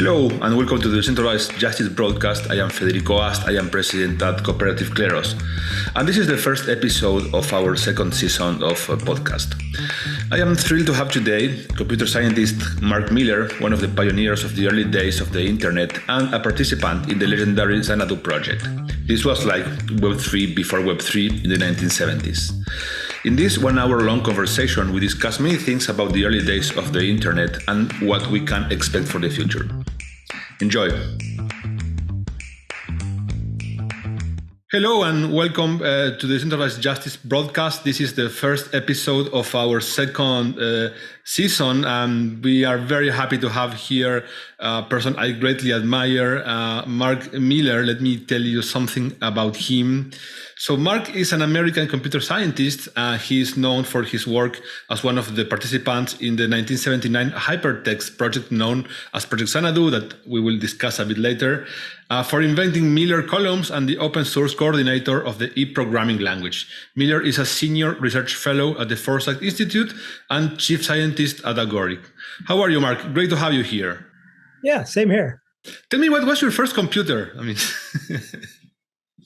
Hello and welcome to the Decentralized Justice broadcast. I am Federico Ast. I am president at Cooperative Kleros. And this is the first episode of our second season of podcast. I am thrilled to have today computer scientist Mark Miller, one of the pioneers of the early days of the internet and a participant in the legendary Xanadu project. This was like Web3 before Web3 in the 1970s. In this 1 hour long conversation, we discuss many things about the early days of the internet and what we can expect for the future. Enjoy. Hello and welcome to the Decentralized Justice broadcast. This is the first episode of our second season, and we are very happy to have here a person I greatly admire, Mark Miller. Let me tell you something about him. So Mark is an American computer scientist. He is known for his work as one of the participants in the 1979 hypertext project known as Project Xanadu, that we will discuss a bit later, for inventing Miller columns and the open source coordinator of the E-programming language. Miller is a senior research fellow at the Forsyth Institute and chief scientist at Agoric. How are you, Mark? Great to have you here. Yeah, same here. Tell me, what was your first computer?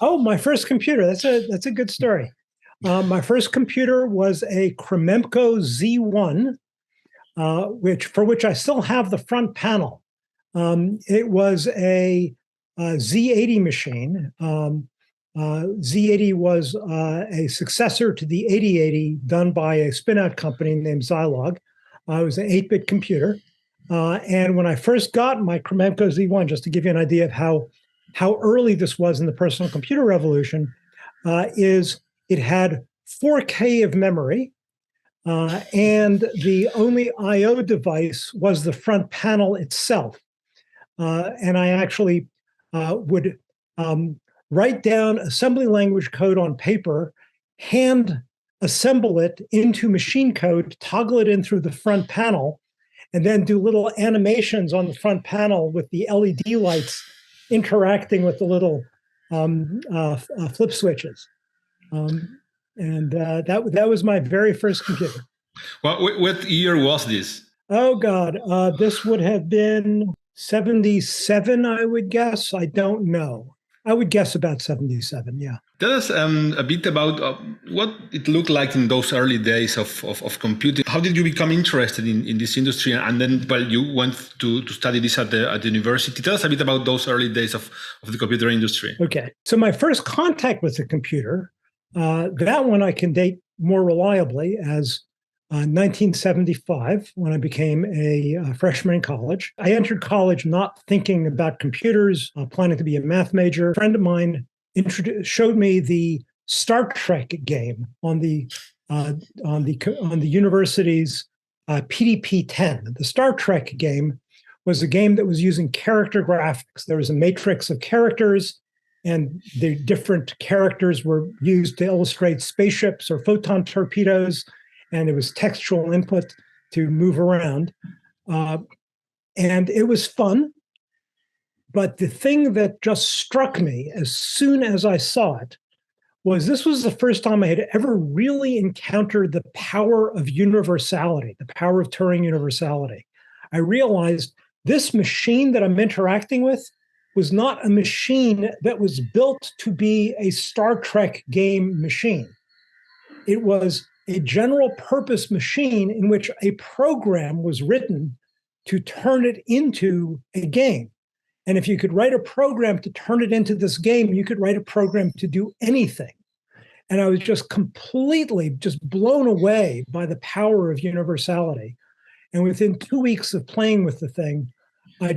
Oh, my first computer. That's a good story. My first computer was a Krememco Z1, for which I still have the front panel. It was a Z80 machine. Z80 was a successor to the 8080 done by a spin-out company named Zilog. It was an 8-bit computer. And when I first got my Krememco Z1, just to give you an idea of how early this was in the personal computer revolution, is it had 4K of memory, and the only I/O device was the front panel itself. And I actually would write down assembly language code on paper, hand assemble it into machine code, toggle it in through the front panel, and then do little animations on the front panel with the LED lights interacting with the little flip switches. And that was my very first computer. What year was this? Oh, God. This would have been 77, I would guess. I don't know. I would guess about 77, yeah. Tell us a bit about what it looked like in those early days of computing. How did you become interested in this industry? And then, you went to study this at the university. Tell us a bit about those early days of the computer industry. Okay. So my first contact with the computer, that one I can date more reliably as 1975, when I became a freshman in college. I entered college not thinking about computers, planning to be a math major. A friend of mine showed me the Star Trek game on the university's PDP-10. The Star Trek game was a game that was using character graphics. There was a matrix of characters, and the different characters were used to illustrate spaceships or photon torpedoes, and it was textual input to move around. And it was fun. But the thing that just struck me as soon as I saw it was this was the first time I had ever really encountered the power of universality, the power of Turing universality. I realized this machine that I'm interacting with was not a machine that was built to be a Star Trek game machine. It was a general purpose machine in which a program was written to turn it into a game. And if you could write a program to turn it into this game, you could write a program to do anything. And I was just completely blown away by the power of universality. And within 2 weeks of playing with the thing, I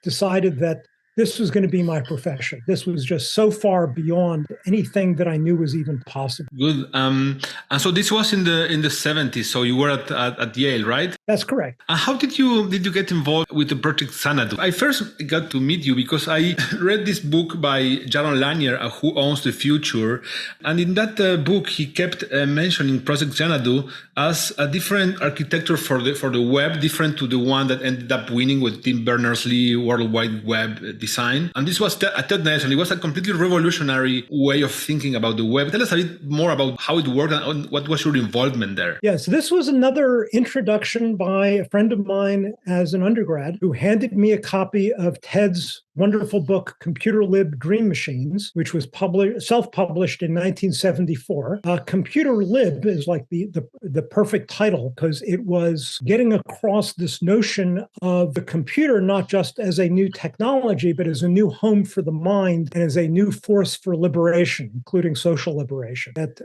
decided that this was going to be my profession. This was just so far beyond anything that I knew was even possible. Good. And so this was in the 70s. So you were at Yale, right? That's correct. And how did you get involved with the project Xanadu? I first got to meet you because I read this book by Jaron Lanier, Who Owns the Future, and in that book he kept mentioning Project Xanadu as a different architecture for the web, different to the one that ended up winning with Tim Berners-Lee World Wide Web design. And this was at TED Nation. It was a completely revolutionary way of thinking about the web. Tell us a bit more about how it worked and what was your involvement there. Yeah, so this was another introduction by a friend of mine as an undergrad who handed me a copy of Ted's wonderful book, Computer Lib Dream Machines, which was self-published in 1974. Computer Lib is like the perfect title because it was getting across this notion of the computer not just as a new technology, but as a new home for the mind and as a new force for liberation, including social liberation. That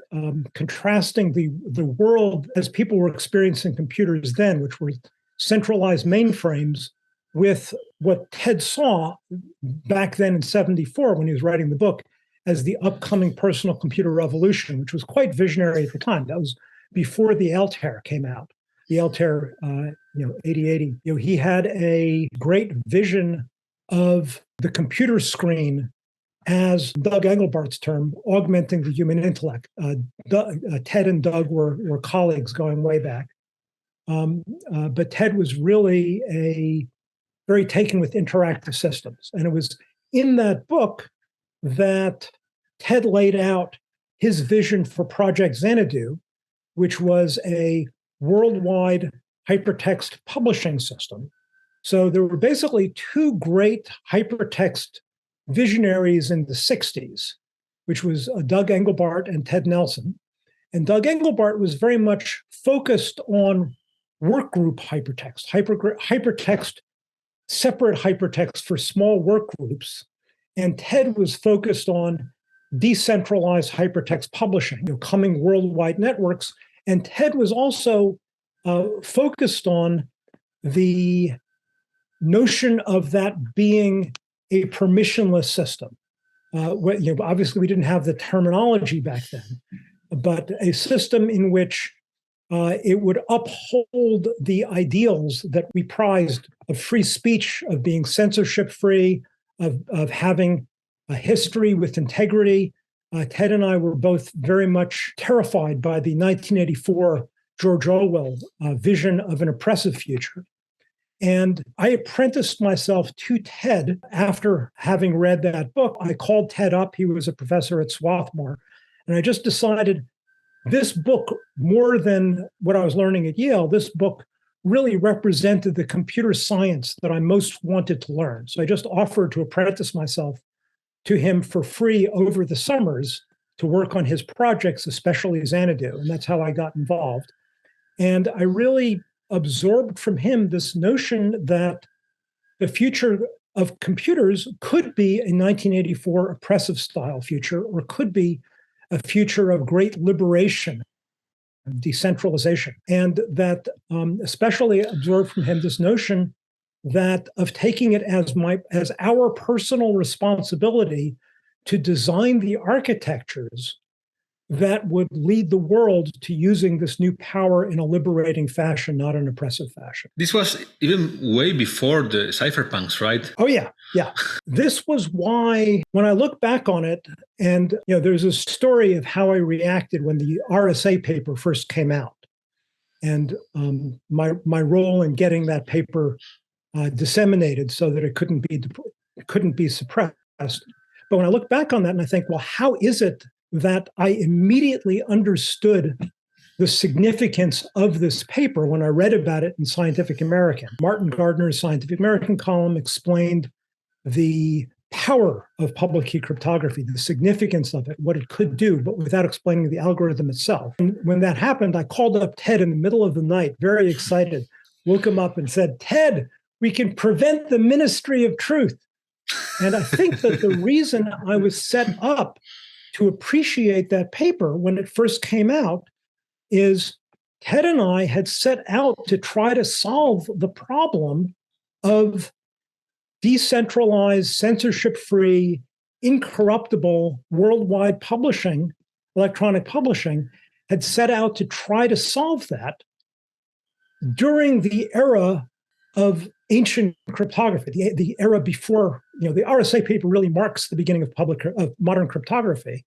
contrasting the world as people were experiencing computers then, which were centralized mainframes, with what Ted saw back then in 74 when he was writing the book as the upcoming personal computer revolution, which was quite visionary at the time. That was before the Altair came out. The Altair, 8080. He had a great vision of the computer screen as Doug Engelbart's term, augmenting the human intellect. Ted and Doug were colleagues going way back. But Ted was really very taken with interactive systems. And it was in that book that Ted laid out his vision for Project Xanadu, which was a worldwide hypertext publishing system. So there were basically two great hypertext visionaries in the 60s, which was Doug Engelbart and Ted Nelson. And Doug Engelbart was very much focused on workgroup hypertext, separate hypertext for small work groups. And Ted was focused on decentralized hypertext publishing, coming worldwide networks. And Ted was also focused on the notion of that being a permissionless system. Obviously, we didn't have the terminology back then, but a system in which it would uphold the ideals that we prized of free speech, of being censorship-free, of having a history with integrity. Ted and I were both very much terrified by the 1984 George Orwell vision of an oppressive future. And I apprenticed myself to Ted after having read that book. I called Ted up. He was a professor at Swarthmore. And I just decided this book, more than what I was learning at Yale, this book really represented the computer science that I most wanted to learn. So I just offered to apprentice myself to him for free over the summers to work on his projects, especially Xanadu. And that's how I got involved. And I really absorbed from him this notion that the future of computers could be a 1984 oppressive style future, or could be a future of great liberation, decentralization. And that especially absorbed from him this notion that of taking it as our personal responsibility to design the architectures that would lead the world to using this new power in a liberating fashion, not an oppressive fashion. This was even way before the cypherpunks, right? Oh, yeah. This was why, when I look back on it, and there's a story of how I reacted when the RSA paper first came out, and my role in getting that paper disseminated so that it couldn't be suppressed. But when I look back on that and I think, well, how is it that I immediately understood the significance of this paper when I read about it in Scientific American? Martin Gardner's Scientific American column explained the power of public key cryptography, the significance of it, what it could do, but without explaining the algorithm itself. And when that happened, I called up Ted in the middle of the night, very excited, woke him up and said, "Ted, we can prevent the Ministry of Truth." And I think that the reason I was set up to appreciate that paper when it first came out is Ted and I had set out to try to solve the problem of decentralized, censorship-free, incorruptible worldwide publishing, electronic publishing, had set out to try to solve that during the era of ancient cryptography, the era before, the RSA paper really marks the beginning of modern cryptography.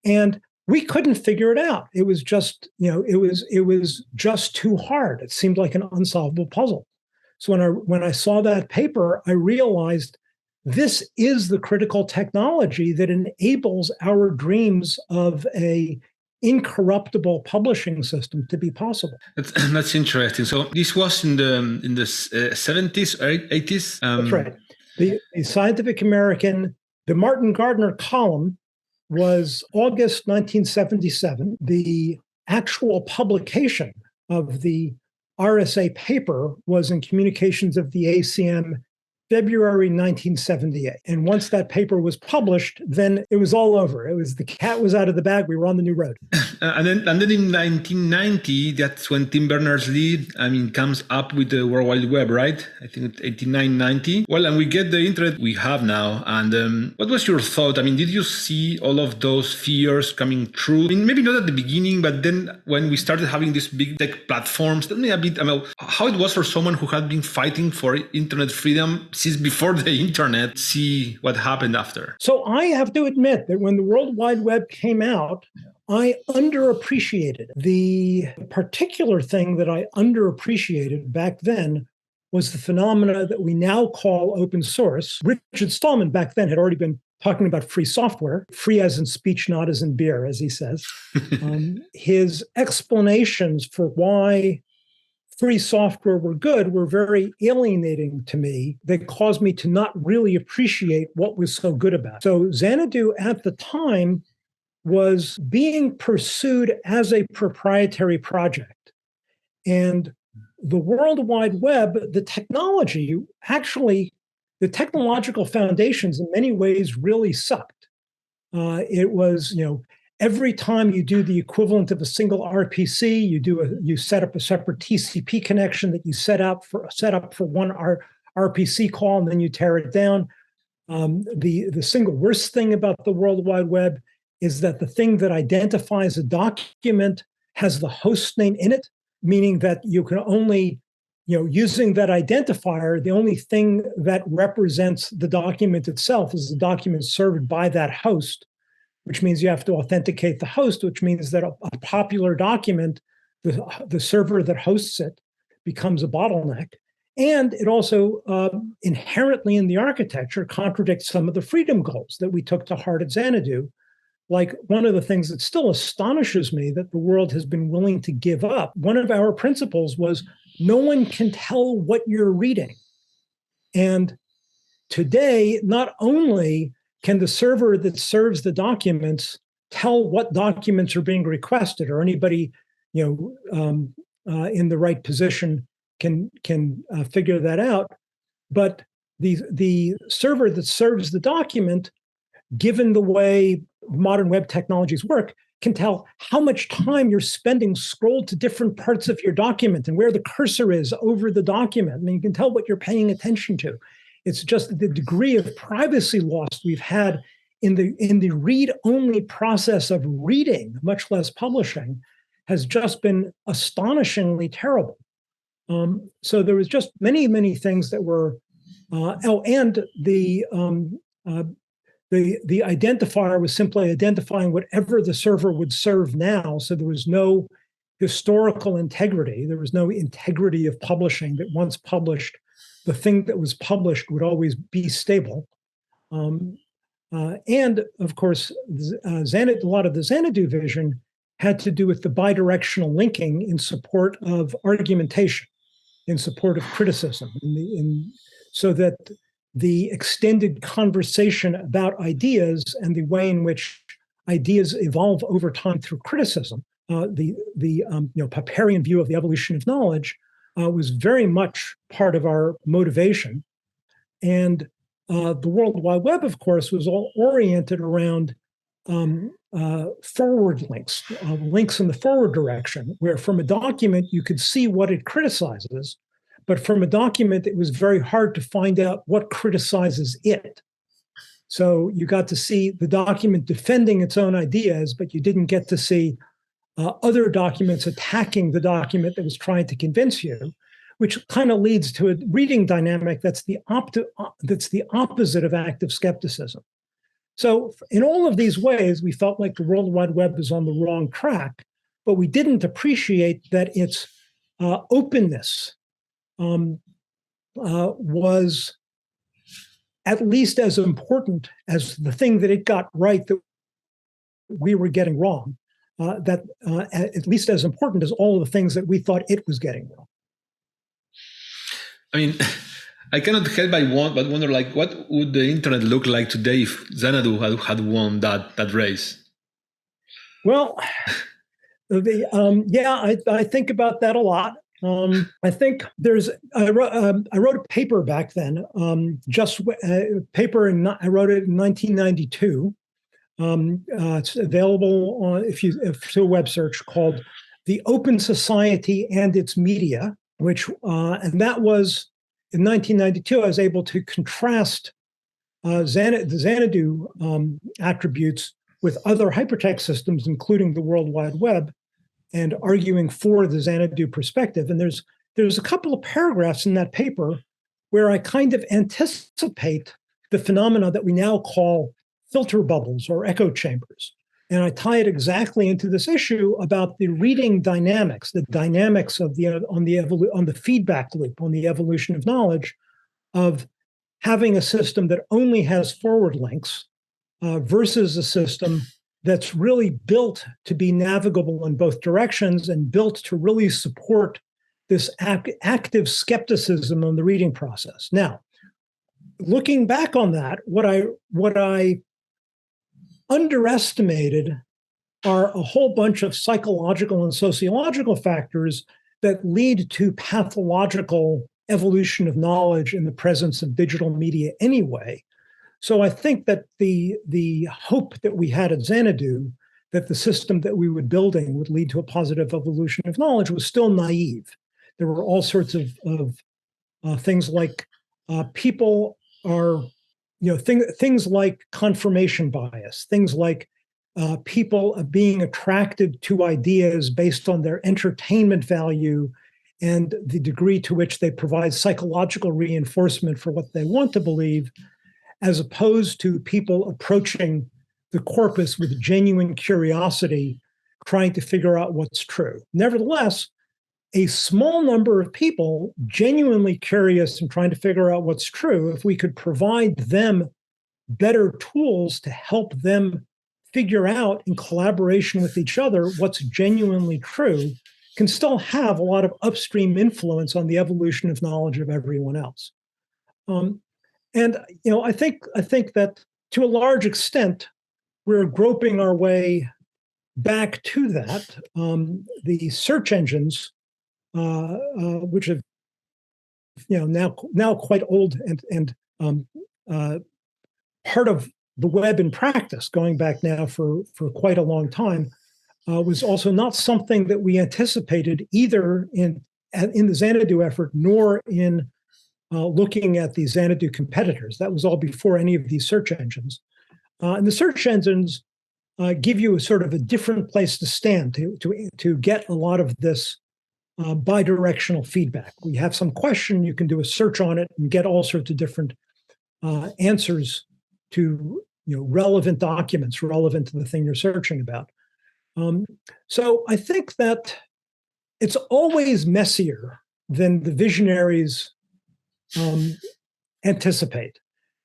And we couldn't figure it out. It was just, it was just too hard. It seemed like an unsolvable puzzle. So when I saw that paper, I realized this is the critical technology that enables our dreams of a incorruptible publishing system to be possible. That's interesting. So this was in the 70s or 80s? That's right. The Scientific American, the Martin Gardner column was August 1977. The actual publication of the RSA paper was in Communications of the ACM, February 1978. And once that paper was published, then it was all over. It was the cat was out of the bag. We were on the new road. And then in 1990, that's when Tim Berners-Lee, comes up with the World Wide Web, right? I think 89, 90. Well, and we get the internet we have now. And what was your thought? Did you see all of those fears coming true? Maybe not at the beginning, but then when we started having these big tech platforms, tell me a bit about how it was for someone who had been fighting for internet freedom since before the internet, see what happened after. So I have to admit that when the World Wide Web came out, I underappreciated. The particular thing that I underappreciated back then was the phenomena that we now call open source. Richard Stallman back then had already been talking about free software, free as in speech, not as in beer, as he says. His explanations for why free software were good were very alienating to me. They caused me to not really appreciate what was so good about it. So Xanadu at the time was being pursued as a proprietary project. And the World Wide Web, the technology, actually, the technological foundations in many ways really sucked. It was, every time you do the equivalent of a single RPC, you set up a separate TCP connection that you set up for one RPC call, and then you tear it down. The single worst thing about the World Wide Web is that the thing that identifies a document has the host name in it, meaning that you can only, using that identifier, the only thing that represents the document itself is the document served by that host, which means you have to authenticate the host, which means that a popular document, the server that hosts it, becomes a bottleneck. And it also inherently in the architecture contradicts some of the freedom goals that we took to heart at Xanadu. Like one of the things that still astonishes me that the world has been willing to give up, one of our principles was no one can tell what you're reading. And today, not only can the server that serves the documents tell what documents are being requested, or anybody in the right position can figure that out, but the server that serves the document, given the way modern web technologies work, can tell how much time you're spending scrolled to different parts of your document and where the cursor is over the document. You can tell what you're paying attention to. It's just the degree of privacy loss we've had in the read-only process of reading, much less publishing, has just been astonishingly terrible. So there was just many, many things that were, and the identifier was simply identifying whatever the server would serve now. So there was no historical integrity. There was no integrity of publishing, that once published, the thing that was published would always be stable. And of course, a lot of the Xanadu vision had to do with the bidirectional linking in support of argumentation, in support of criticism, so that the extended conversation about ideas and the way in which ideas evolve over time through criticism, the Popperian view of the evolution of knowledge, was very much part of our motivation. And the World Wide Web, of course, was all oriented around forward links, links in the forward direction, where from a document you could see what it criticizes, but from a document it was very hard to find out what criticizes it. So you got to see the document defending its own ideas, but you didn't get to see other documents attacking the document that was trying to convince you, which kind of leads to a reading dynamic that's the opposite of active skepticism. So in all of these ways, we felt like the World Wide Web was on the wrong track, but we didn't appreciate that its openness was at least as important as the thing that it got right that we were getting wrong, at least as important as all of the things that we thought it was getting wrong. I mean, I cannot help but wonder, like, what would the internet look like today if Xanadu had won that race? Well, I think about that a lot. I think I wrote a paper back then, I wrote it in 1992. It's available through a web search called "The Open Society and Its Media," and that was in 1992. I was able to contrast the Xanadu attributes with other hypertext systems, including the World Wide Web, and arguing for the Xanadu perspective. And there's a couple of paragraphs in that paper where I kind of anticipate the phenomena that we now call filter bubbles or echo chambers. And I tie it exactly into this issue about the reading dynamics, the dynamics of on the feedback loop, on the evolution of knowledge, of having a system that only has forward links versus a system that's really built to be navigable in both directions and built to really support this active skepticism on the reading process. Now, looking back on that, what I underestimated are a whole bunch of psychological and sociological factors that lead to pathological evolution of knowledge in the presence of digital media anyway. So I think that the hope that we had at Xanadu, that the system that we were building would lead to a positive evolution of knowledge, was still naive. There were all sorts of things like people are, things like confirmation bias, things like people being attracted to ideas based on their entertainment value and the degree to which they provide psychological reinforcement for what they want to believe, as opposed to people approaching the corpus with genuine curiosity, trying to figure out what's true. Nevertheless, a small number of people genuinely curious and trying to figure out what's true, if we could provide them better tools to help them figure out in collaboration with each other what's genuinely true, can still have a lot of upstream influence on the evolution of knowledge of everyone else. And I think that to a large extent, we're groping our way back to that. The search engines, which have now quite old and part of the web in practice, going back now for quite a long time, was also not something that we anticipated either in the Xanadu effort nor in looking at the Xanadu competitors. That was all before any of these search engines. And the search engines give you a sort of a different place to stand to get a lot of this bidirectional feedback. We have some question, you can do a search on it and get all sorts of different answers to relevant documents, relevant to the thing you're searching about. So I think that it's always messier than the visionaries anticipate.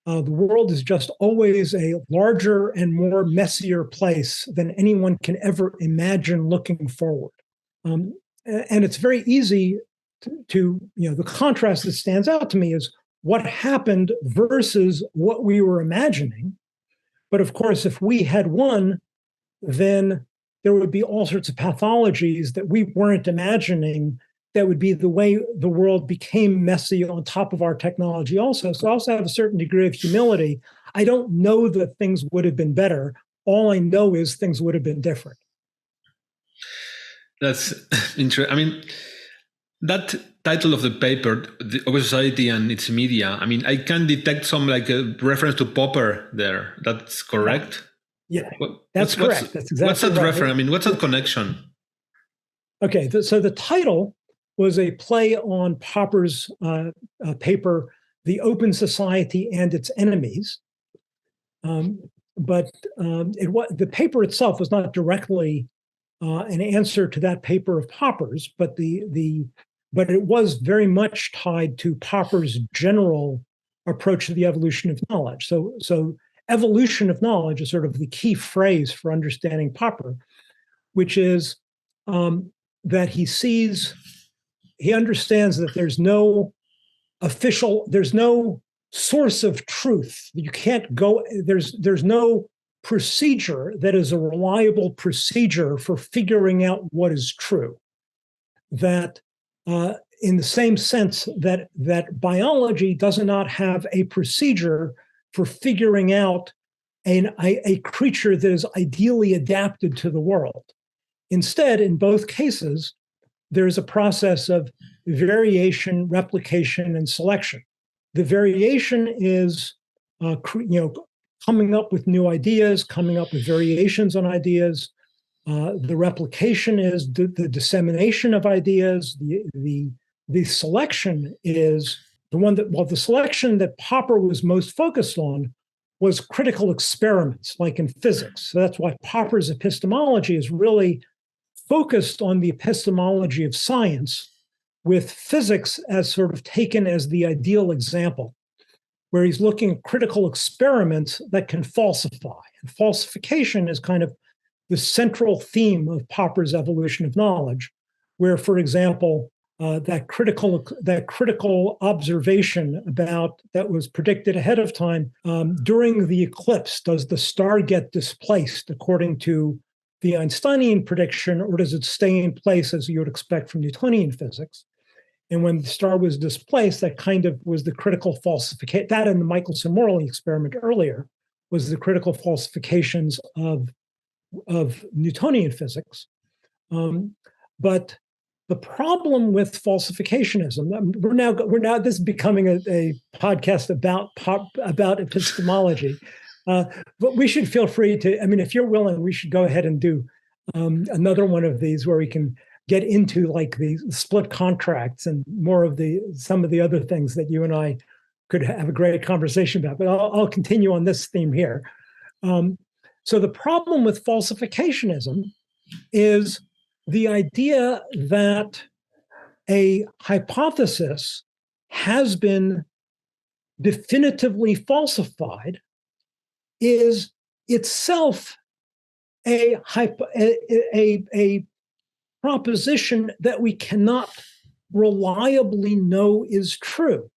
The world is just always a larger and more messier place than anyone can ever imagine looking forward. And it's very easy to the contrast that stands out to me is what happened versus what we were imagining. But of course, if we had won, then there would be all sorts of pathologies that we weren't imagining that would be the way the world became messy on top of our technology also. So I also have a certain degree of humility. I don't know that things would have been better. All I know is things would have been different. That's interesting. I mean, that title of the paper, The Open Society and Its Media, I mean, I can detect some like a reference to Popper there. That's correct? Yeah, that's correct. That's exactly what's that right. reference? I mean, what's that connection? Okay, so the title was a play on Popper's paper, The Open Society and Its Enemies. But the paper itself was not directly an answer to that paper of Popper's, but it was very much tied to Popper's general approach to the evolution of knowledge. So evolution of knowledge is sort of the key phrase for understanding Popper, which is that he understands that there's no source of truth. You can't go, there's no procedure that is a reliable procedure for figuring out what is true. That in the same sense that biology does not have a procedure for figuring out a creature that is ideally adapted to the world. Instead, in both cases, there's a process of variation, replication, and selection. The variation is coming up with new ideas, coming up with variations on ideas. The replication is the dissemination of ideas. The selection is the selection that Popper was most focused on was critical experiments, like in physics. So that's why Popper's epistemology is really focused on the epistemology of science, with physics as sort of taken as the ideal example, where he's looking at critical experiments that can falsify. And falsification is kind of the central theme of Popper's evolution of knowledge, where, for example, that critical observation about that was predicted ahead of time during the eclipse, does the star get displaced according to the Einsteinian prediction, or does it stay in place as you would expect from Newtonian physics? And when the star was displaced, that kind of was the critical falsification. That and the Michelson-Morley experiment earlier was the critical falsifications of Newtonian physics. But the problem with falsificationism, we're now this is becoming a podcast about epistemology. But we should feel free to, if you're willing, we should go ahead and do another one of these where we can get into like the split contracts and more of some of the other things that you and I could have a great conversation about. But I'll continue on this theme here. So the problem with falsificationism is the idea that a hypothesis has been definitively falsified is itself a proposition that we cannot reliably know is true.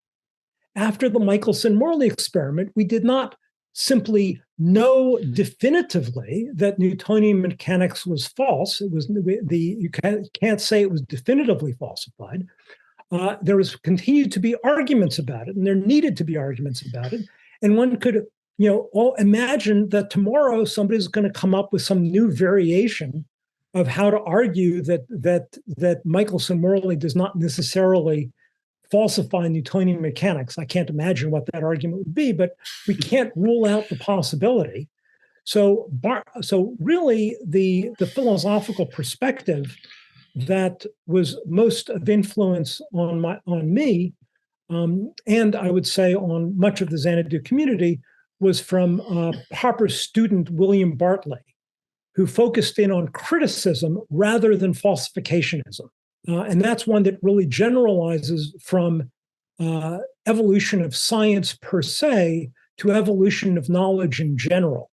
After the Michelson-Morley experiment, we did not simply know definitively that Newtonian mechanics was false. You can't say it was definitively falsified. There continued to be arguments about it, and there needed to be arguments about it. And one could, imagine that tomorrow somebody's going to come up with some new variation of how to argue that Michelson-Morley does not necessarily falsify Newtonian mechanics. I can't imagine what that argument would be, but we can't rule out the possibility. So really, the philosophical perspective that was most of influence on me, and I would say on much of the Xanadu community, was from Popper's student William Bartley, who focused in on criticism rather than falsificationism. And that's one that really generalizes from evolution of science per se to evolution of knowledge in general.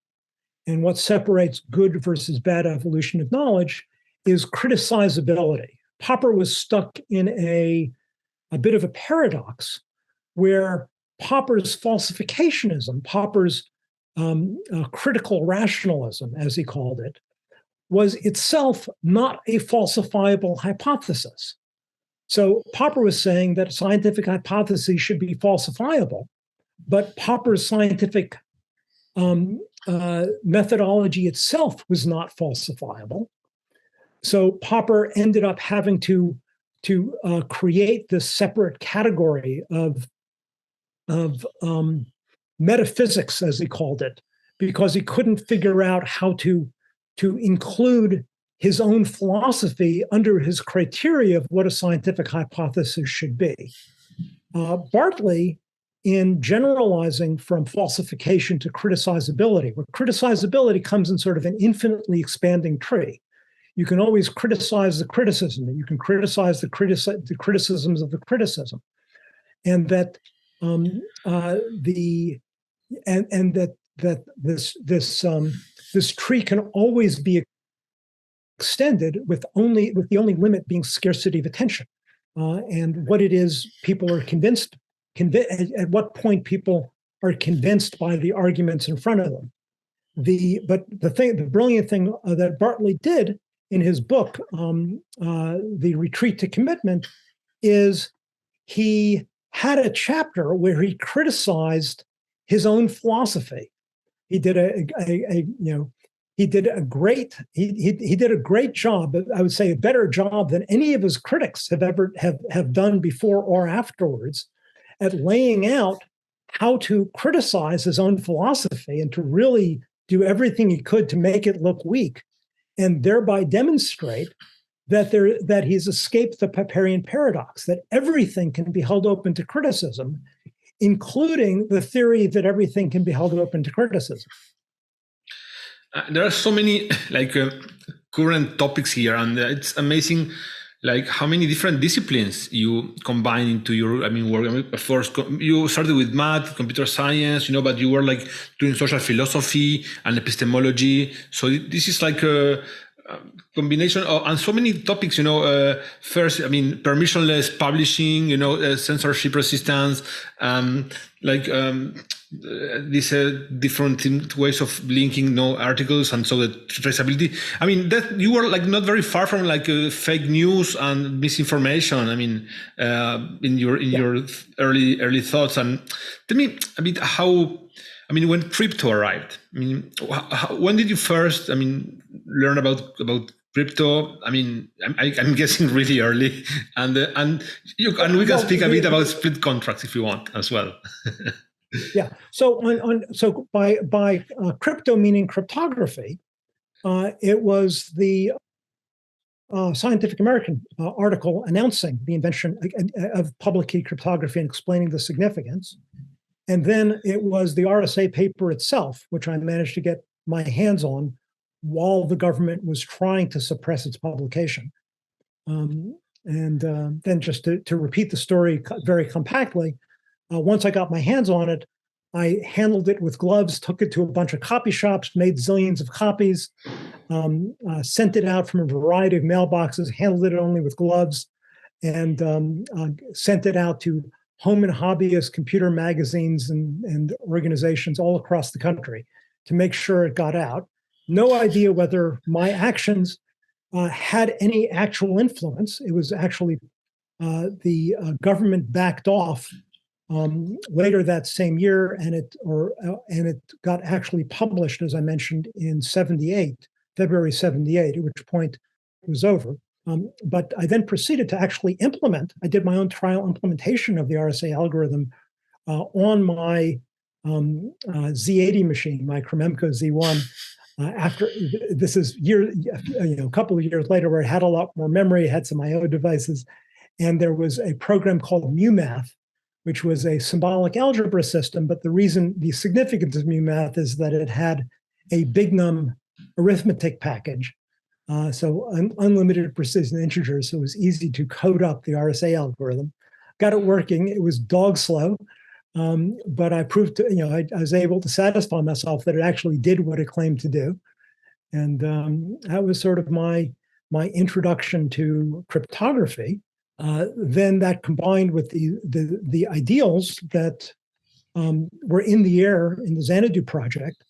And what separates good versus bad evolution of knowledge is criticizability. Popper was stuck in a bit of a paradox where Popper's falsificationism, Popper's critical rationalism, as he called it, was itself not a falsifiable hypothesis. So Popper was saying that scientific hypotheses should be falsifiable, but Popper's scientific methodology itself was not falsifiable. So Popper ended up having to create this separate category of metaphysics, as he called it, because he couldn't figure out how to include his own philosophy under his criteria of what a scientific hypothesis should be. Bartley, in generalizing from falsification to criticizability, where criticizability comes in sort of an infinitely expanding tree. You can always criticize the criticism, and you can criticize the criticisms of the criticism. And that the and that this tree can always be extended with the only limit being scarcity of attention, and what it is people are convinced at what point people are convinced by the arguments in front of them. The brilliant thing that Bartley did in his book, The Retreat to Commitment, is he had a chapter where he criticized his own philosophy. He did he did a great job. I would say a better job than any of his critics have done before or afterwards at laying out how to criticize his own philosophy and to really do everything he could to make it look weak, and thereby demonstrate that he's escaped the Popperian paradox, that everything can be held open to criticism, including the theory that everything can be held open to criticism. There are so many current topics here, and it's amazing how many different disciplines you combine into your work. Of course, you started with math, computer science, but you were doing social philosophy and epistemology. So this is a combination of, and so many topics, first, permissionless publishing, censorship resistance, these different ways of linking articles, and so the traceability. That you were not very far from fake news and misinformation. In your early thoughts. And tell me a bit how. When crypto arrived, when did you first, learn about crypto? I'm guessing really early, and we can speak a bit about split contracts if you want as well. Yeah. So by crypto meaning cryptography, it was the Scientific American article announcing the invention of public key cryptography and explaining the significance. And then it was the RSA paper itself, which I managed to get my hands on while the government was trying to suppress its publication. Then just to repeat the story very compactly, once I got my hands on it, I handled it with gloves, took it to a bunch of copy shops, made zillions of copies, sent it out from a variety of mailboxes, handled it only with gloves, and sent it out to home and hobbyist computer magazines and organizations all across the country to make sure it got out. No idea whether my actions had any actual influence. It was actually the government backed off later that same year, and it got actually published, as I mentioned, in February 78, at which point it was over. But I then proceeded to actually implement. I did my own trial implementation of the RSA algorithm on my Z80 machine, my Krememco Z1. After this is a couple of years later, where it had a lot more memory, had some I/O devices, and there was a program called MuMath, which was a symbolic algebra system. But the significance of MuMath is that it had a big num arithmetic package. So unlimited precision integers, so it was easy to code up the RSA algorithm. Got it working. It was dog slow, but I proved I was able to satisfy myself that it actually did what it claimed to do, and that was sort of my introduction to cryptography. Then that combined with the ideals that were in the air in the Xanadu project,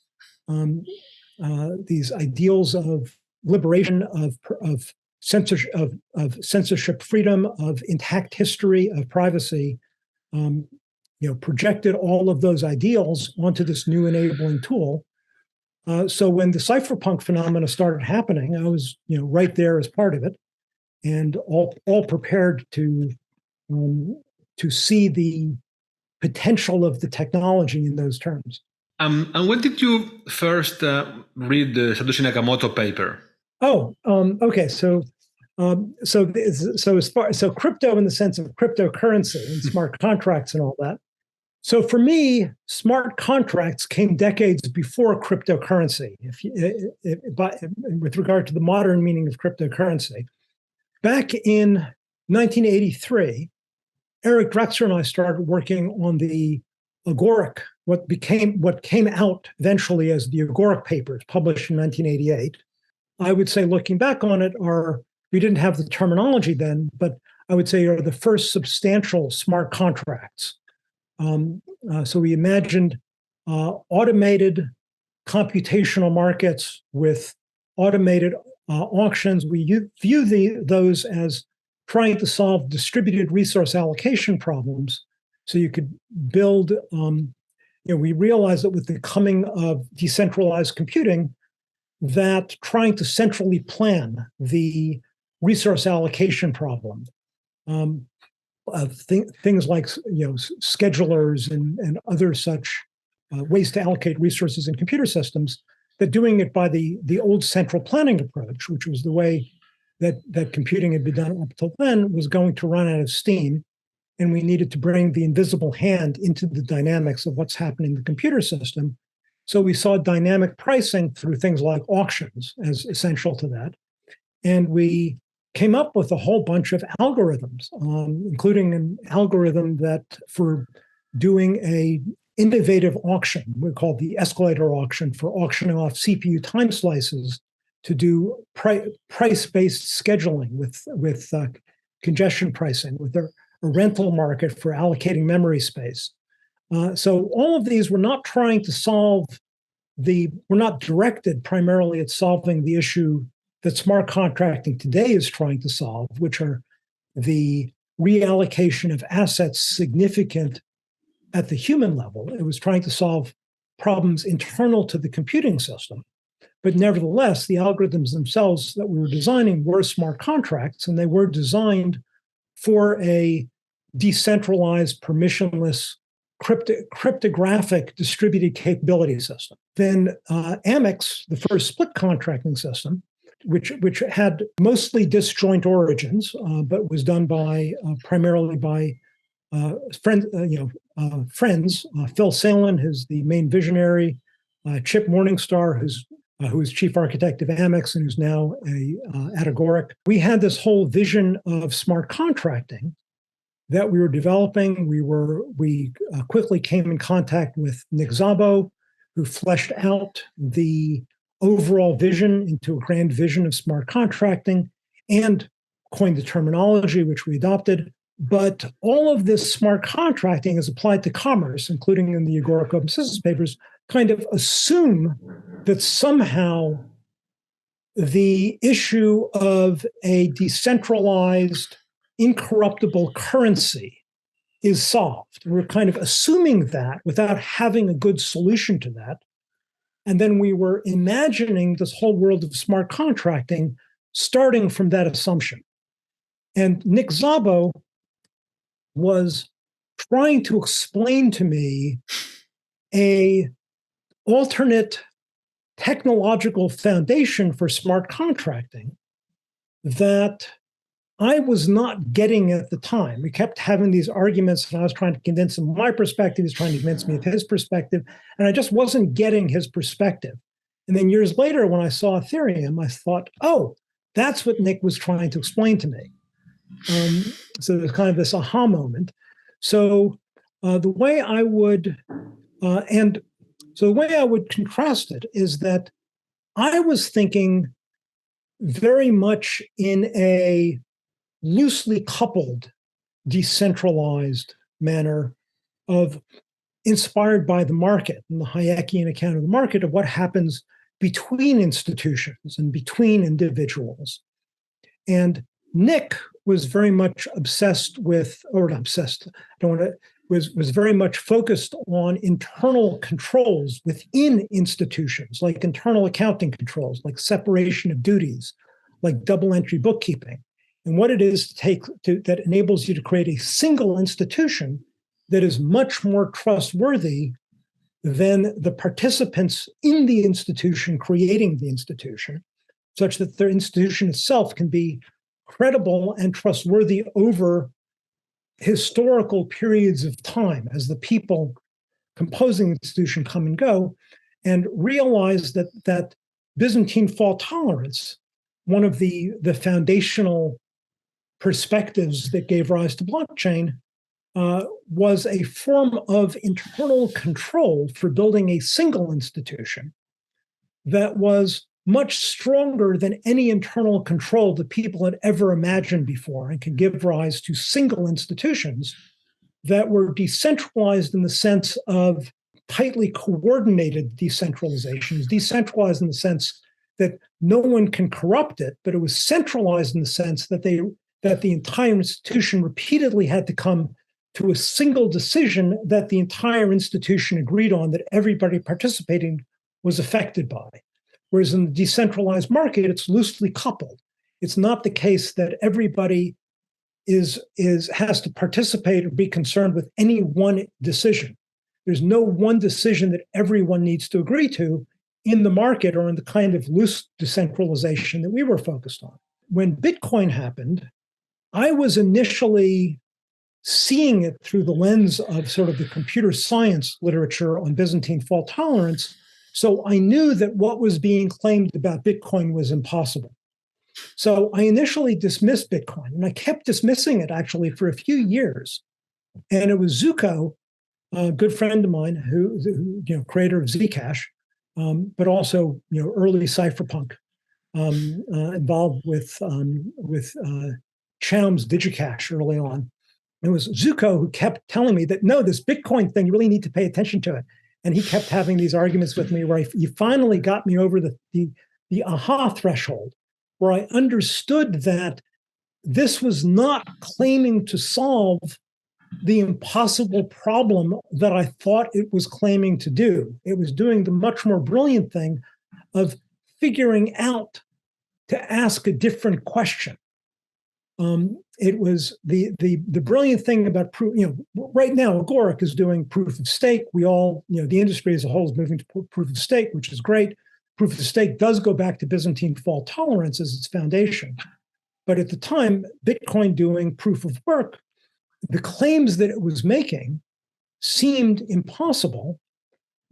these ideals of liberation, of censorship freedom, of intact history, of privacy, projected all of those ideals onto this new enabling tool. So when the cypherpunk phenomena started happening, I was right there as part of it, and all prepared to see the potential of the technology in those terms. And when did you first read the Satoshi Nakamoto paper? Oh, okay. So crypto in the sense of cryptocurrency and smart contracts and all that. So for me, smart contracts came decades before cryptocurrency. With regard to the modern meaning of cryptocurrency, back in 1983, Eric Drexler and I started working on the Agoric, what came out eventually as the Agoric papers, published in 1988. I would say, looking back on it, we didn't have the terminology then, but I would say are the first substantial smart contracts. So we imagined automated computational markets with automated auctions. We view those as trying to solve distributed resource allocation problems. So you could build, we realized that with the coming of decentralized computing, that trying to centrally plan the resource allocation problem, things like schedulers and other such ways to allocate resources in computer systems, that doing it by the old central planning approach, which was the way that computing had been done up till then, was going to run out of steam. And we needed to bring the invisible hand into the dynamics of what's happening in the computer system. So we saw dynamic pricing through things like auctions as essential to that. And we came up with a whole bunch of algorithms, including an algorithm that for doing a innovative auction, we call the escalator auction, for auctioning off CPU time slices to do price-based scheduling with congestion pricing, with a rental market for allocating memory space. So all of these were not trying to we're not directed primarily at solving the issue that smart contracting today is trying to solve, which are the reallocation of assets significant at the human level. It was trying to solve problems internal to the computing system. But nevertheless, the algorithms themselves that we were designing were smart contracts, and they were designed for a decentralized, permissionless, cryptographic distributed capability system. Then Amex, the first split contracting system, which had mostly disjoint origins, but was done primarily by friends. Phil Salen, who's the main visionary, Chip Morningstar, who is chief architect of Amex and who's now at Agoric. We had this whole vision of smart contracting that we were developing. We quickly came in contact with Nick Szabo, who fleshed out the overall vision into a grand vision of smart contracting and coined the terminology, which we adopted. But all of this smart contracting is applied to commerce, including in the Agoric Open Systems papers, kind of assume that somehow the issue of a decentralized, incorruptible currency is solved. We're kind of assuming that without having a good solution to that. And then we were imagining this whole world of smart contracting starting from that assumption. And Nick Szabo was trying to explain to me a alternate technological foundation for smart contracting that I was not getting at the time. We kept having these arguments, and I was trying to convince him of my perspective. He was trying to convince me of his perspective, and I just wasn't getting his perspective. And then years later, when I saw Ethereum, I thought, oh, that's what Nick was trying to explain to me. So there's kind of this aha moment. So the way I would contrast it is that I was thinking very much in a loosely coupled, decentralized manner inspired by the market and the Hayekian account of the market of what happens between institutions and between individuals. And Nick was very much was very much focused on internal controls within institutions, like internal accounting controls, like separation of duties, like double entry bookkeeping, and what it is that enables you to create a single institution that is much more trustworthy than the participants in the institution creating the institution, such that the institution itself can be credible and trustworthy over historical periods of time as the people composing the institution come and go, and realize that Byzantine fault tolerance, one of the foundational perspectives that gave rise to blockchain, was a form of internal control for building a single institution that was much stronger than any internal control that people had ever imagined before, and can give rise to single institutions that were decentralized in the sense of tightly coordinated decentralizations, decentralized in the sense that no one can corrupt it, but it was centralized in the sense that the entire institution repeatedly had to come to a single decision that the entire institution agreed on, that everybody participating was affected by. Whereas in the decentralized market, it's loosely coupled. It's not the case that everybody has to participate or be concerned with any one decision. There's no one decision that everyone needs to agree to in the market or in the kind of loose decentralization that we were focused on. When Bitcoin happened, I was initially seeing it through the lens of sort of the computer science literature on Byzantine fault tolerance. So I knew that what was being claimed about Bitcoin was impossible. So I initially dismissed Bitcoin, and I kept dismissing it actually for a few years. And it was Zuko, a good friend of mine, who creator of Zcash, but also early cypherpunk, involved with Chaum's Digicash early on. It was Zuko who kept telling me that, no, this Bitcoin thing, you really need to pay attention to it. And he kept having these arguments with me where he finally got me over the aha threshold, where I understood that this was not claiming to solve the impossible problem that I thought it was claiming to do. It was doing the much more brilliant thing of figuring out to ask a different question. It was the brilliant thing about proof. Right now, Agoric is doing proof of stake. We all, the industry as a whole is moving to proof of stake, which is great. Proof of stake does go back to Byzantine fault tolerance as its foundation. But at the time, Bitcoin doing proof of work, the claims that it was making seemed impossible.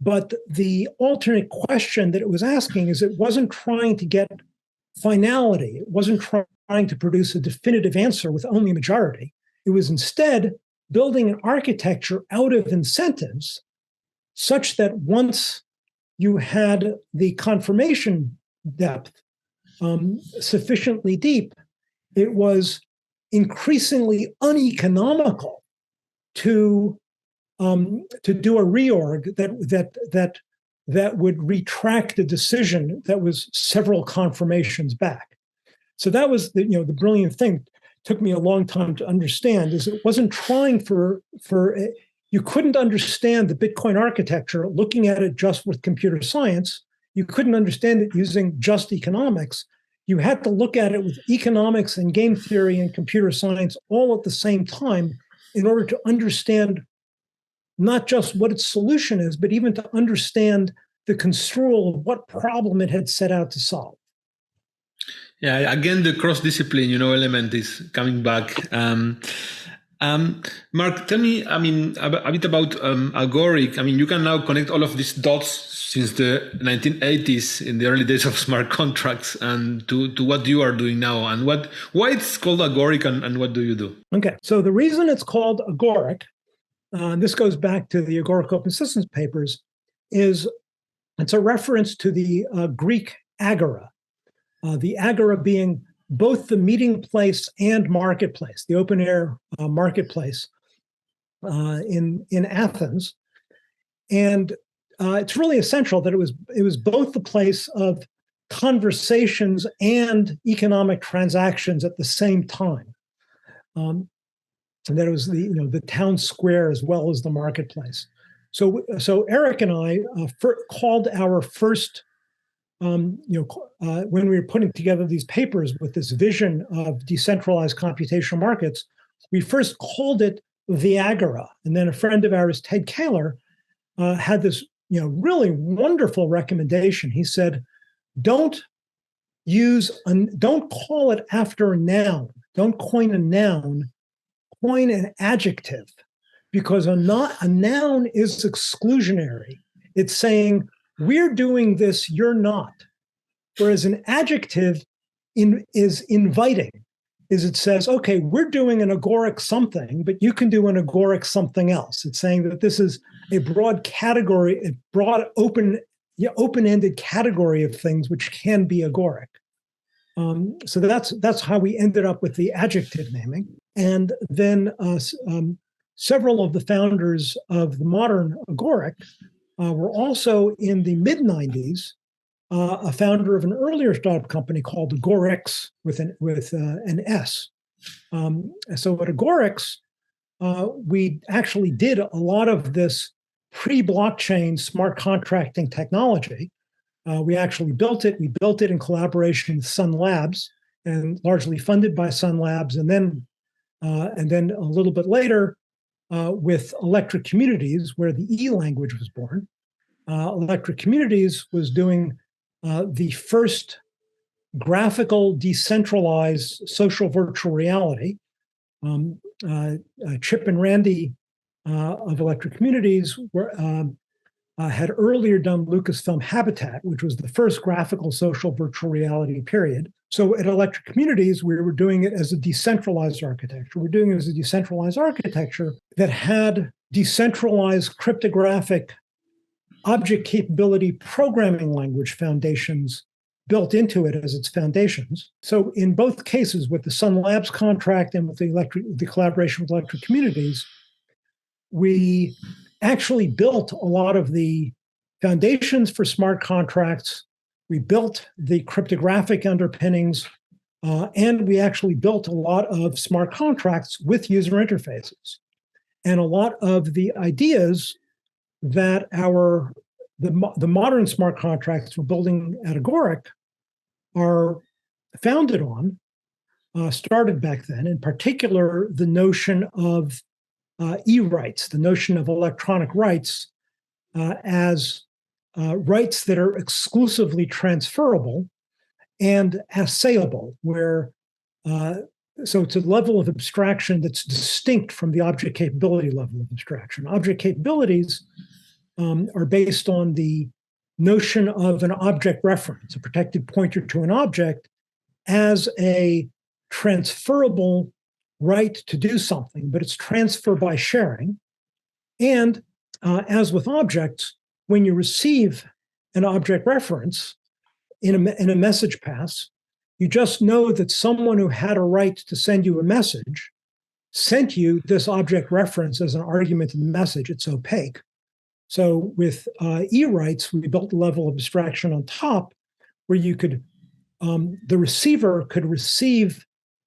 But the alternate question that it was asking is it wasn't trying to get finality. It wasn't trying to produce a definitive answer with only a majority. It was instead building an architecture out of incentives such that once you had the confirmation depth sufficiently deep, it was increasingly uneconomical to do a reorg that would retract a decision that was several confirmations back. So that was the brilliant thing. It took me a long time to understand is it wasn't trying for you couldn't understand the Bitcoin architecture looking at it just with computer science. You couldn't understand it using just economics. You had to look at it with economics and game theory and computer science all at the same time in order to understand not just what its solution is, but even to understand the construal of what problem it had set out to solve. Yeah, again, the cross-discipline, element is coming back. Mark, tell me, a bit about Agoric. You can now connect all of these dots since the 1980s, in the early days of smart contracts, and to what you are doing now, and why it's called Agoric, and what do you do? Okay, so the reason it's called Agoric, and this goes back to the Agoric Open Systems papers, is it's a reference to the Greek agora, the agora being both the meeting place and marketplace, the open air marketplace in Athens. And it's really essential that it was both the place of conversations and economic transactions at the same time. And that it was the town square as well as the marketplace. So Eric and I called our first, when we were putting together these papers with this vision of decentralized computational markets, we first called it the Agora. And then a friend of ours, Ted Kaler, had this really wonderful recommendation. He said, don't call it after a noun. Don't coin a noun. Coin an adjective, because a noun is exclusionary. It's saying, we're doing this, you're not. Whereas an adjective is inviting. is it says, okay, we're doing an agoric something, but you can do an agoric something else. It's saying that this is a broad category, a broad open-ended category of things which can be agoric. So that's how we ended up with the adjective naming. And then several of the founders of the modern agoric were also in the mid-90s a founder of an earlier startup company called Agoric with an S. So at Agoric, we actually did a lot of this pre-blockchain smart contracting technology. We actually built it. We built it in collaboration with Sun Labs and largely funded by Sun Labs. And then a little bit later with Electric Communities, where the E language was born. Electric Communities was doing the first graphical decentralized social virtual reality. Chip and Randy of Electric Communities had earlier done Lucasfilm Habitat, which was the first graphical social virtual reality period. So at Electric Communities, we were doing it as a decentralized architecture. We're doing it as a decentralized architecture that had decentralized cryptographic object capability programming language foundations built into it as its foundations. So in both cases, with the Sun Labs contract and with the collaboration with Electric Communities, we actually built a lot of the foundations for smart contracts. We built the cryptographic underpinnings, and we actually built a lot of smart contracts with user interfaces. And a lot of the ideas that the modern smart contracts we're building at Agoric are founded on, started back then, in particular, the notion of e-rights, the notion of electronic rights as rights that are exclusively transferable and assayable, where so it's a level of abstraction that's distinct from the object capability level of abstraction. Object capabilities are based on the notion of an object reference, a protected pointer to an object, as a transferable right to do something, but it's transfer by sharing. And as with objects, when you receive an object reference in a message pass, you just know that someone who had a right to send you a message sent you this object reference as an argument in the message. It's opaque. So with e-rights, we built a level of abstraction on top where you could, the receiver could receive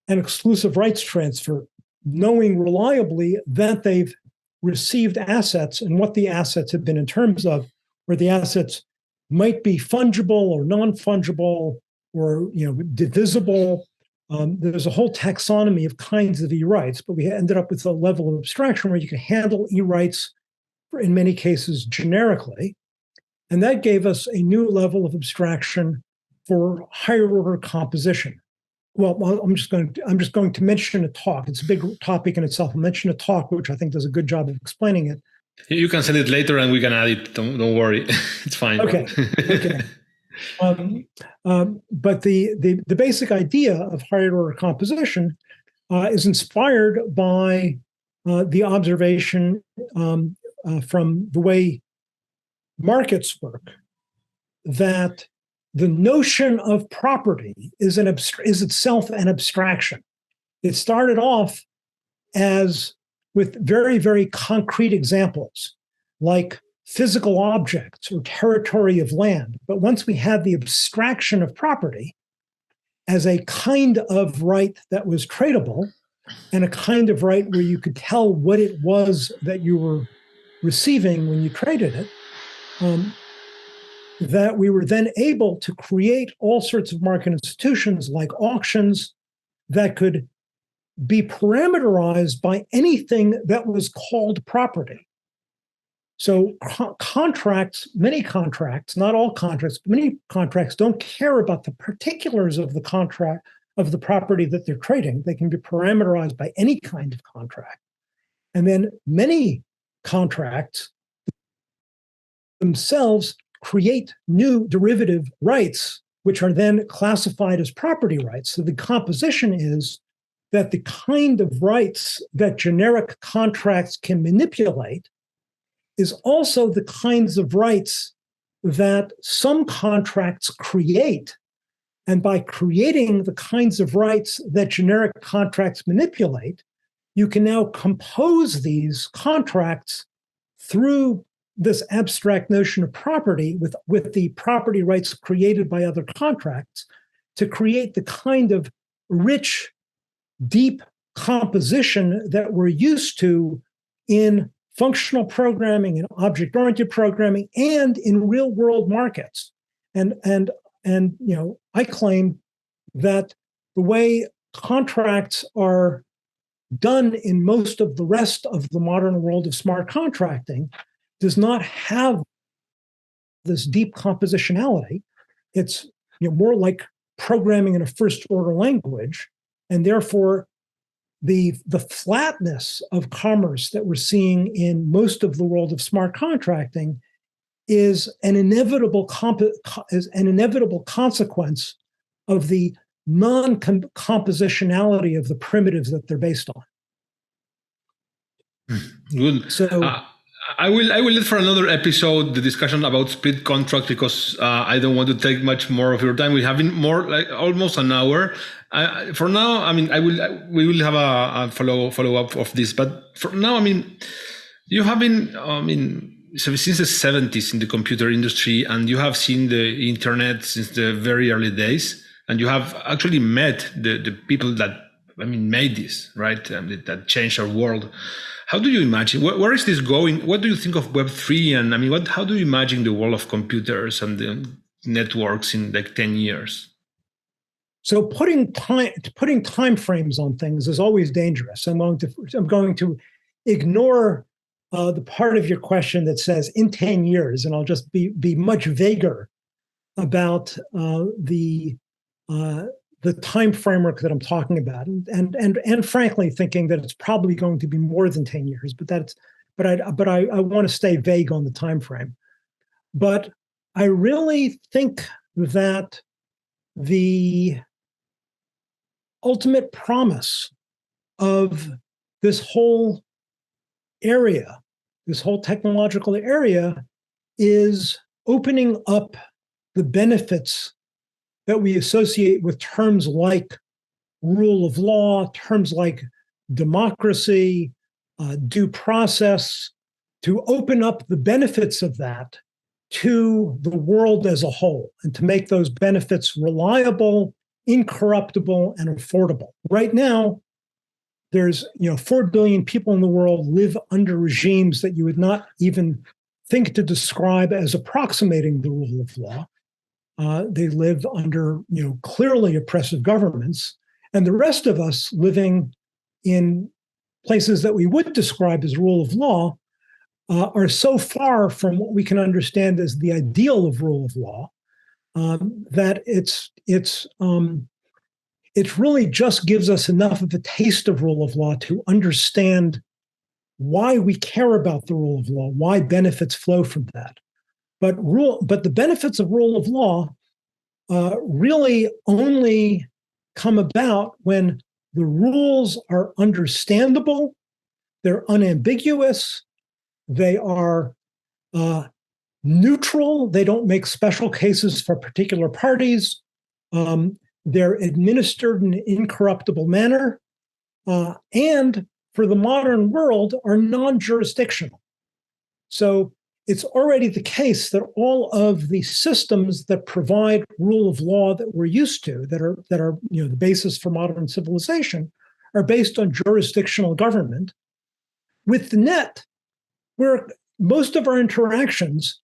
an exclusive rights transfer, knowing reliably that they've received assets and what the assets have been in terms of, where the assets might be fungible or non-fungible or divisible. There's a whole taxonomy of kinds of e-rights, but we ended up with a level of abstraction where you can handle e-rights in many cases generically. And that gave us a new level of abstraction for higher order composition. Well, I'm just going to mention a talk. It's a big topic in itself. I'll mention a talk, which I think does a good job of explaining it. You can send it later and we can add it. Don't worry. It's fine. Okay. But the basic idea of higher order composition is inspired by the observation from the way markets work, that the notion of property is itself an abstraction. It started off as with very, very concrete examples, like physical objects or territory of land. But once we had the abstraction of property as a kind of right that was tradable and a kind of right where you could tell what it was that you were receiving when you traded it, that we were then able to create all sorts of market institutions like auctions that could be parameterized by anything that was called property. So contracts, many contracts, not all contracts, but many contracts don't care about the particulars of the contract, of the property that they're trading. They can be parameterized by any kind of contract. And then many contracts themselves create new derivative rights, which are then classified as property rights. So the composition is that the kind of rights that generic contracts can manipulate is also the kinds of rights that some contracts create. And by creating the kinds of rights that generic contracts manipulate, you can now compose these contracts through this abstract notion of property with the property rights created by other contracts to create the kind of rich, deep composition that we're used to in functional programming and object-oriented programming and in real-world markets. And I claim that the way contracts are done in most of the rest of the modern world of smart contracting does not have this deep compositionality. It's more like programming in a first-order language, and therefore the flatness of commerce that we're seeing in most of the world of smart contracting is an inevitable consequence of the non-compositionality of the primitives that they're based on. Good. So I will let for another episode the discussion about split contract, because I don't want to take much more of your time. We have been more like almost an hour. For now, we will have a follow up of this. But for now, you have been since the 70s in the computer industry, and you have seen the internet since the very early days, and you have actually met the people that made this, right? That changed our world. How do you imagine, where is this going? What do you think of Web3? And how do you imagine the world of computers and the networks in like 10 years? So putting time frames on things is always dangerous. I'm going to ignore the part of your question that says in 10 years, and I'll just be much vaguer about the time framework that I'm talking about, and frankly thinking that it's probably going to be more than 10 years. But I want to stay vague on the time frame. But I really think that the ultimate promise of this whole area, this whole technological area, is opening up the benefits that we associate with terms like rule of law, terms like democracy, due process, to open up the benefits of that to the world as a whole, and to make those benefits reliable, incorruptible, and affordable. Right now, there's 4 billion people in the world live under regimes that you would not even think to describe as approximating the rule of law. They live under clearly oppressive governments, and the rest of us living in places that we would describe as rule of law are so far from what we can understand as the ideal of rule of law that it really just gives us enough of a taste of rule of law to understand why we care about the rule of law, why benefits flow from that. But the benefits of rule of law really only come about when the rules are understandable, they're unambiguous, they are neutral, they don't make special cases for particular parties, they're administered in an incorruptible manner, and for the modern world are non-jurisdictional. So it's already the case that all of the systems that provide rule of law that we're used to, that are the basis for modern civilization, are based on jurisdictional government. With the net, where most of our interactions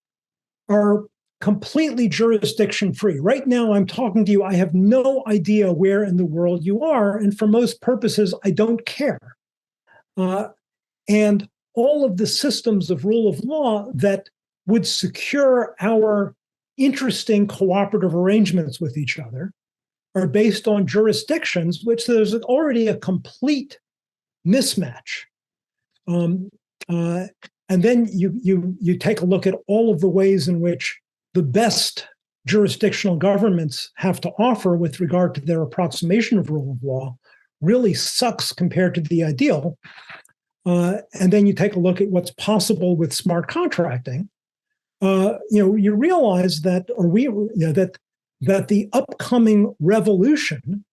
are completely jurisdiction-free. Right now, I'm talking to you. I have no idea where in the world you are, and for most purposes, I don't care. And all of the systems of rule of law that would secure our interesting cooperative arrangements with each other are based on jurisdictions, which there's already a complete mismatch. And then you take a look at all of the ways in which the best jurisdictional governments have to offer with regard to their approximation of rule of law really sucks compared to the ideal. And then you take a look at what's possible with smart contracting. You realize that, that the upcoming revolution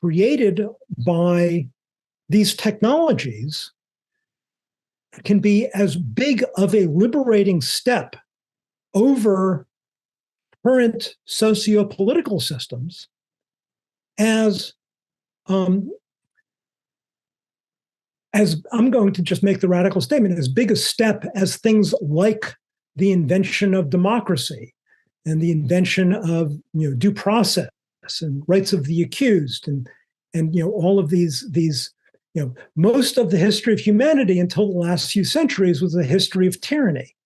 created by these technologies can be as big of a liberating step over current socio-political systems as I'm going to just make the radical statement, as big a step as things like the invention of democracy and the invention of due process and rights of the accused and all of these most of the history of humanity until the last few centuries was a history of tyranny.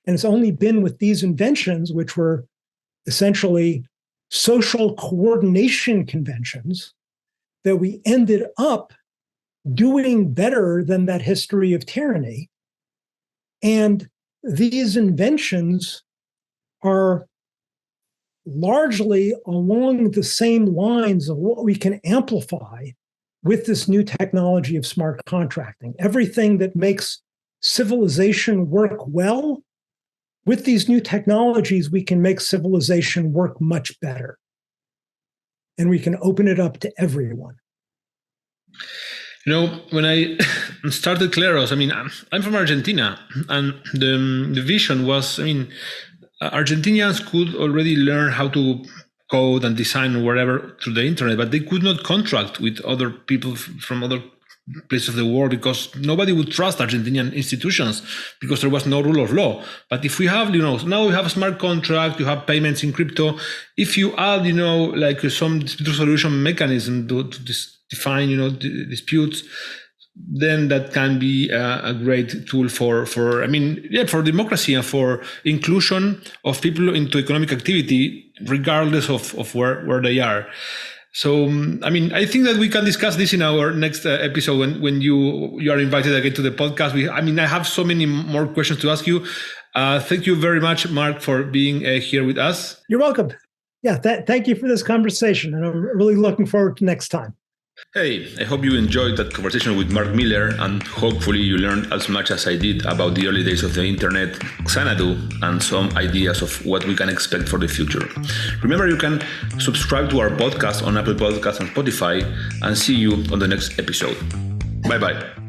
And it's only been with these inventions, which were essentially social coordination conventions, that we ended up doing better than that history of tyranny. And these inventions are largely along the same lines of what we can amplify with this new technology of smart contracting. Everything that makes civilization work well, with these new technologies, we can make civilization work much better. And we can open it up to everyone. When I started Kleros, I'm from Argentina, and the vision was, Argentinians could already learn how to code and design or whatever through the internet, but they could not contract with other people from other places of the world because nobody would trust Argentinian institutions because there was no rule of law. But if we have, now we have a smart contract, you have payments in crypto. If you add, like some dispute resolution mechanism to define, disputes, then that can be a great tool for democracy and for inclusion of people into economic activity, regardless of where they are. So, I think that we can discuss this in our next episode when you are invited again to the podcast. I have so many more questions to ask you. Thank you very much, Mark, for being here with us. You're welcome. Yeah, thank you for this conversation, and I'm really looking forward to next time. Hey, I hope you enjoyed that conversation with Mark Miller, and hopefully you learned as much as I did about the early days of the internet, Xanadu, and some ideas of what we can expect for the future. Remember, you can subscribe to our podcast on Apple Podcasts and Spotify, and see you on the next episode. Bye-bye.